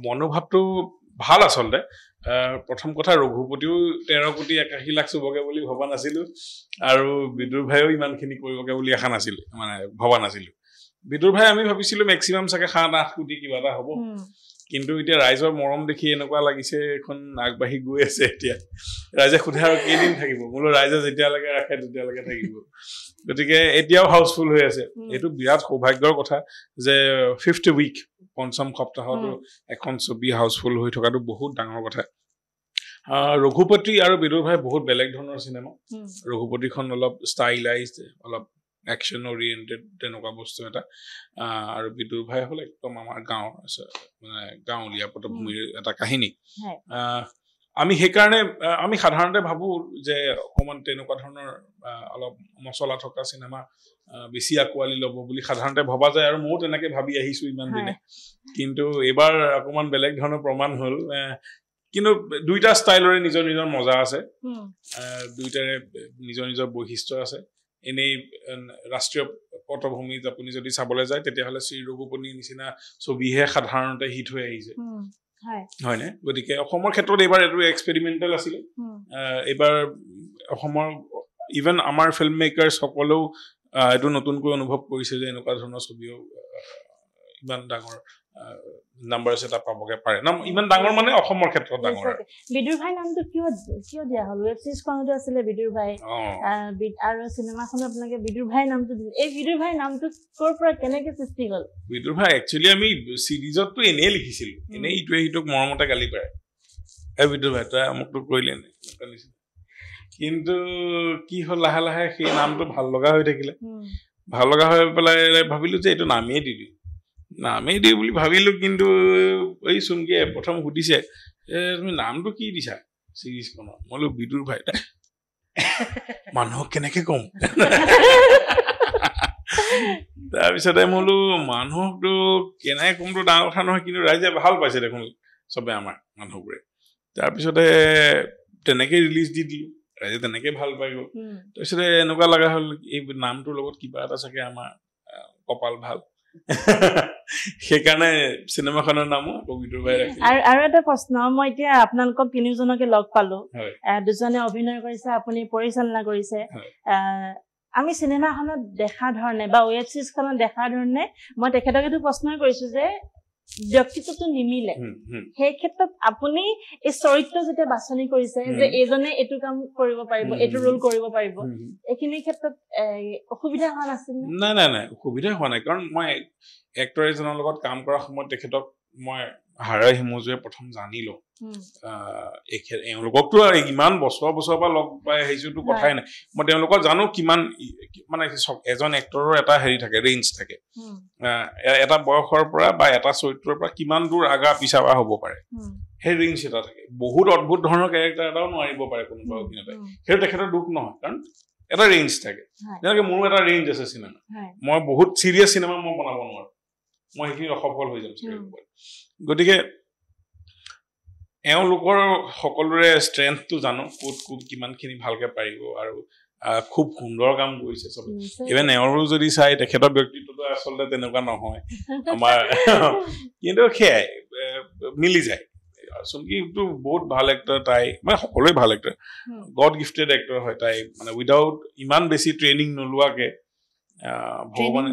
মনোভাৱটো ভাল আচলতে প্ৰথম কথা ৰঘুপতিও 13 কোটি 81 লাখ চুবগে বুলি ভবা নাছিলো আৰু বিদুৰ ভাইও ইমানখিনি কৰিবগে বুলি আশা নাছিলো মানে ভবা নাছিলো বিদুৰ ভাই আমি ভাবিছিলো ম্যাক্সিমাম চাগে 7-8 কোটি কিবা এটা হ'ব কিন্তু এতিয়া ৰাইজৰ মৰম দেখি এনেকুৱা লাগিছে এখন আগবাঢ়ি গৈ আছে এতিয়া ৰাইজে খুধে আৰু কেইদিন থাকিব মোলো ৰাইজে যেতিয়ালৈকে ৰাখে তেতিয়ালৈকে থাকিব গতিকে এতিয়াও হাউসফুল হৈ আছে এটো বিৰাট সৌভাগ্যৰ কথা যে 5th উইক পঞ্চম সপ্তাহটো এখন ছবি হাউসফুল হৈ থকাটো বহুত ডাঙৰ কথা ৰঘুপতি আৰু বিদুৰ ভাই বহুত বেলেগ ধৰণৰ সিনেমা ৰঘুপতিখন অলপ ষ্টাইলাইজড অলপ action oriented তেনেকুৱা বস্তু এটা আৰু বিদুৰ ভাই হল একদম আমাৰ গাঁও মানে গাঁৱলীয়া পটভূমিৰ এটা কাহিনী আমি হেকাৰণে আমি সাধাৰণতে ভাবো যে অকমান তেনেকুৱা ধৰণৰ অলপ মছলা থকা সিনেমা বেছি আকোৱালি লব বুলি সাধাৰণতে ভবা যায় আৰু মই তেনেকৈ ভাবি আহিছো ইমান দিনে কিন্তু এবাৰ অকমান বেলেগ ধৰণৰ প্ৰমাণ হল কিন্তু দুইটা ষ্টাইলৰে নিজৰ নিজৰ মজা আছে দুইটাৰে নিজৰ নিজৰ বৈশিষ্ট্য আছে এনেই ৰাষ্ট্ৰীয় পটভূমিত আপুনি যদি চাবলৈ যায় তেতিয়াহলে শ্ৰী ৰঘুপতিৰ নিচিনা ছবিহে সাধাৰণতে হিট হৈ আহিছে হয় নে গতিকে অসমৰ ক্ষেত্ৰত এবাৰ এটো এক্সপেৰিমেন্টাল আছিল এবাৰ অসমৰ ইভেন আমাৰ ফিল্ম মেকাৰছ সকলেও এটো নতুনকৈ অনুভৱ কৰিছে যে এনেকুৱা ধৰণৰ ছবিও ইমান ডাঙৰ নাম্বাৰ সেটা পাবগে পাৰে না ইমান ডাঙৰ মানে অসমৰ ক্ষেত্ৰত ডাঙৰ বিদুৰ ভাই নামটো কিয় দিয়া হল ওয়েব সিৰিজ খনটো আছিল বিদুৰ ভাই আৰু সিনেমাখন আপোনাকে বিদুৰ ভাই নামটো দিলে এই বিদুৰ ভাই নামটো কৰ পৰা কেনেকৈ সৃষ্টি হল বিদুৰ ভাই একচুয়ালি আমি সিৰিজতটো এনে লিখিছিল এনে ইটোৱে হিটোক মৰমতে গালি পাৰে এই বিদুৰ ভাই তই আমকটো কইলে নে কিন্তু কি হল লাহে লাহে সেই নামটো ভাল লগা হৈ থাকিলে ভাল লগা হৈ পেলাই ভাবিলো যে এটো নামেই দি দিও নামেই দি বুলি ভাবিলো কিন্তু এই সুনকে প্ৰথম হুদিছে তুমি নামটো কি দিছা সিৰিজখনৰ মলো বিদুৰ ভাই মানুহ কেনেকৈ কম তাৰপিছতে মলো মানুহটো কেনেকৈ কমটো ডাঙৰ কথা নহয় কিন্তু ৰাইজে ভাল পাইছে দেখোন সবে আমাৰ মানুহবোৰে তাৰপিছতে তেনেকৈ ৰিলিজ দি দিলো ৰাইজে তেনেকৈ ভাল পাই গ'ল তাৰপিছতে এনেকুৱা লগা হল এই নামটোৰ লগত কিবা এটা চাগে আমাৰ কপাল ভাল সেইকাৰণে সিনেমাখনৰ নামও বিদুৰ ভাই ৰাখিলো আৰু এটা প্ৰশ্ন মই এতিয়া আপোনালোকক তিনিজনকে লগ পালো দুজনে অভিনয় কৰিছে আপুনি পৰিচালনা কৰিছে আমি সিনেমাখনত দেখা ধৰণে বা ওয়েব সিৰিজখনত দেখা ধৰণে মই তেখেতকটো প্ৰশ্ন কৰিছো যে ব্যক্তিত্বটো নিমিলে সেই ক্ষেত্ৰত আপুনি এই চৰিত্ৰ যেটা বাছনি কৰিছে যে এজনে এটো কাম কৰিব পাৰিব এটো ৰোল কৰিব পাৰিব এখিনি ক্ষেত্ৰত অসুবিধা হোৱা নাছিল না অসুবিধা হোৱা নাই কাৰণ মই এক্টৰ এজনৰ লগত কাম কৰা সময়ত তেখেতক মই হাৰাই হিমজুৱে প্ৰথম জানিলো এওঁলোককতো ইমান বছৰ পৰা লগ পাই আহিছোটো কথাই নাই মই তেওঁলোকক জানো কিমান মানে এজন এক্টৰৰ এটা হেৰি থাকে ৰেঞ্জ থাকে এটা বয়সৰ পৰা বা এটা চৰিত্ৰৰ পৰা কিমান দূৰ আগা পিছাবা হ'ব পাৰে সেই ৰেঞ্জ এটা থাকে বহুত অদ্ভুত ধৰণৰ ক্যাৰেক্টাৰ এটাও নোৱাৰিব পাৰে কোনোবা অভিনেতাই সেইটো তেখেতৰ দুখ নহয় কাৰণ এটা ৰেঞ্জ থাকে যেনেকৈ মোৰ এটা ৰেঞ্জ আছে সিনেমা মই বহুত সিৰিয়াছ সিনেমা মই বনাব নোৱাৰো মই সেইখিনি অসফল হৈ যাম গতিকে এওঁলোকৰ সকলোৰে ষ্ট্ৰেংথটো জানো কোট কিমানখিনি ভালকে পাৰিব আৰু খুব সুন্দৰ কাম কৰিছে সব ইভেন এওঁৰো যদি চাই তেখেতৰ ব্যক্তিত্বটো আচলতে তেনেকুৱা নহয় আমাৰ কিন্তু খেয়াই মিলি যায় সুনকিটো বহুত ভাল এক্টৰ তাই মানে সকলোৱে ভাল এক্টৰ গড গিফটেড এক্টৰ হয় তাই মানে উইদাউট ইমান বেছি ট্ৰেইনিং নলুৱাকে ভগৱানে